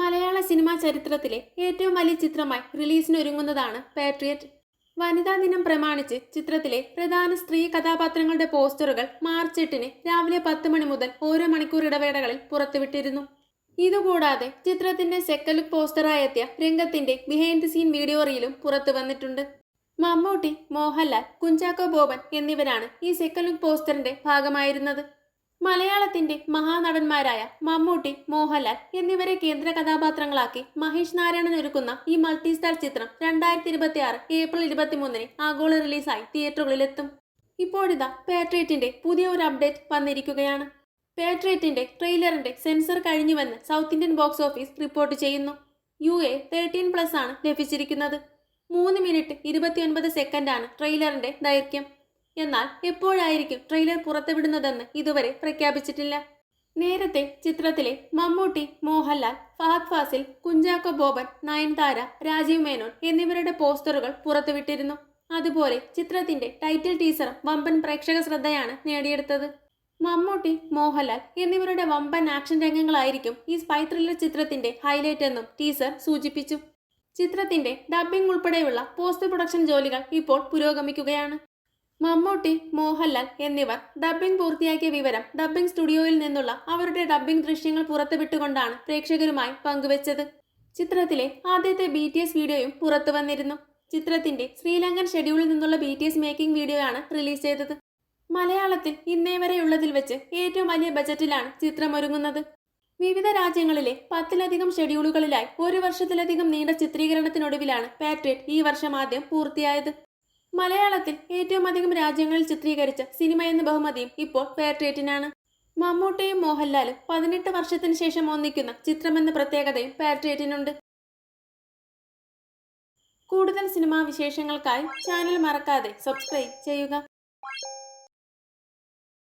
മലയാള cinema ചരിത്രത്തിലെ ഏറ്റവും വലിയ ചിത്രമായി റിലീസിനൊരുങ്ങുന്നതാണ് പാട്രിയറ്റ്. വനിതാ ദിനം പ്രമാണിച്ച് ചിത്രത്തിലെ പ്രധാന സ്ത്രീ കഥാപാത്രങ്ങളുടെ പോസ്റ്ററുകൾ മാർച്ച് 8 രാവിലെ 10 മണി മുതൽ ഓരോ മണിക്കൂർ ഇടവേളകളിൽ പുറത്തുവിട്ടിരുന്നു. ഇതുകൂടാതെ ചിത്രത്തിന്റെ സെക്കൻഡ് ലുക്ക് പോസ്റ്ററായി എത്തിയ രംഗത്തിന്റെ ബിഹൈൻഡ് ദി സീൻ വീഡിയോ റീലും പുറത്തു വന്നിട്ടുണ്ട്. മമ്മൂട്ടി, മോഹൻലാൽ, കുഞ്ചാക്കോ ബോബൻ എന്നിവരാണ് ഈ സെക്കൻഡ് ലുക്ക് പോസ്റ്ററിന്റെ ഭാഗമായിരുന്നത്. മലയാളത്തിന്റെ മഹാനടന്മാരായ മമ്മൂട്ടി, മോഹൻലാൽ എന്നിവരെ കേന്ദ്ര കഥാപാത്രങ്ങളാക്കി മഹേഷ് നാരായണൻ ഒരുക്കുന്ന ഈ മൾട്ടി സ്റ്റാർ ചിത്രം 2026 ഏപ്രിൽ 23 ആഗോള റിലീസായി തിയേറ്ററുകളിലെത്തും. ഇപ്പോഴിതാ പാട്രിയറ്റിന്റെ പുതിയ ഒരു അപ്ഡേറ്റ് വന്നിരിക്കുകയാണ്. പാട്രിയറ്റിന്റെ ട്രെയിലറിന്റെ സെൻസർ കഴിഞ്ഞുവെന്ന് south Indian box office report ചെയ്യുന്നു. UA 13+ ആണ് ലഭിച്ചിരിക്കുന്നത്. 3 മിനിറ്റ് 29 സെക്കൻഡാണ് ട്രെയിലറിന്റെ ദൈർഘ്യം. എന്നാൽ എപ്പോഴായിരിക്കും ട്രെയിലർ പുറത്തുവിടുന്നതെന്ന് ഇതുവരെ പ്രഖ്യാപിച്ചിട്ടില്ല. നേരത്തെ ചിത്രത്തിലെ മമ്മൂട്ടി, മോഹൻലാൽ, ഫഹദ് ഫാസിൽ, കുഞ്ചാക്കോ ബോബൻ, നയൻതാര, രാജീവ് മേനോൻ എന്നിവരുടെ പോസ്റ്ററുകൾ പുറത്തുവിട്ടിരുന്നു. അതുപോലെ ചിത്രത്തിന്റെ ടൈറ്റിൽ ടീസറും വമ്പൻ പ്രേക്ഷക ശ്രദ്ധയാണ് നേടിയെടുത്തത്. മമ്മൂട്ടി, മോഹൻലാൽ എന്നിവരുടെ വമ്പൻ ആക്ഷൻ രംഗങ്ങളായിരിക്കും ഈ സ്പൈ ത്രില്ലർ ചിത്രത്തിന്റെ ഹൈലൈറ്റ് എന്നും ടീസർ സൂചിപ്പിച്ചു. ചിത്രത്തിന്റെ ഡബ്ബിംഗ് ഉൾപ്പെടെയുള്ള പോസ്റ്റ് പ്രൊഡക്ഷൻ ജോലികൾ ഇപ്പോൾ പുരോഗമിക്കുകയാണ്. മമ്മൂട്ടി, മോഹൻലാൽ എന്നിവർ ഡബ്ബിംഗ് പൂർത്തിയാക്കിയ വിവരം ഡബ്ബിംഗ് സ്റ്റുഡിയോയിൽ നിന്നുള്ള അവരുടെ ഡബ്ബിംഗ് ദൃശ്യങ്ങൾ പുറത്തുവിട്ടുകൊണ്ടാണ് പ്രേക്ഷകരുമായി പങ്കുവച്ചത്. ചിത്രത്തിലെ ആദ്യത്തെ BTS വീഡിയോയും പുറത്തു വന്നിരുന്നു. ചിത്രത്തിന്റെ ശ്രീലങ്കൻ ഷെഡ്യൂളിൽ നിന്നുള്ള BTS മേക്കിംഗ് വീഡിയോയാണ് റിലീസ് ചെയ്തത്. മലയാളത്തിൽ ഇന്നേ വരെയുള്ളതിൽ വെച്ച് ഏറ്റവും വലിയ ബജറ്റിലാണ് ചിത്രം ഒരുങ്ങുന്നത്. വിവിധ രാജ്യങ്ങളിലെ 10ലധികം ഷെഡ്യൂളുകളിലായി 1 വർഷത്തിലധികം നീണ്ട ചിത്രീകരണത്തിനൊടുവിലാണ് പാട്രിയറ്റ് ഈ വർഷം ആദ്യം പൂർത്തിയായത്. മലയാളത്തിൽ ഏറ്റവും അധികം രാജ്യങ്ങളിൽ ചിത്രീകരിച്ച സിനിമ എന്ന ബഹുമതിയും ഇപ്പോൾ പാട്രിയറ്റിനാണ്. മമ്മൂട്ടിയും മോഹൻലാലും 18 വർഷത്തിന് ശേഷം ഒന്നിക്കുന്ന ചിത്രമെന്ന പ്രത്യേകതയും പാട്രിയറ്റിനുണ്ട്. കൂടുതൽ സിനിമാ വിശേഷങ്ങൾക്കായി ചാനൽ മറക്കാതെ സബ്സ്ക്രൈബ് ചെയ്യുക.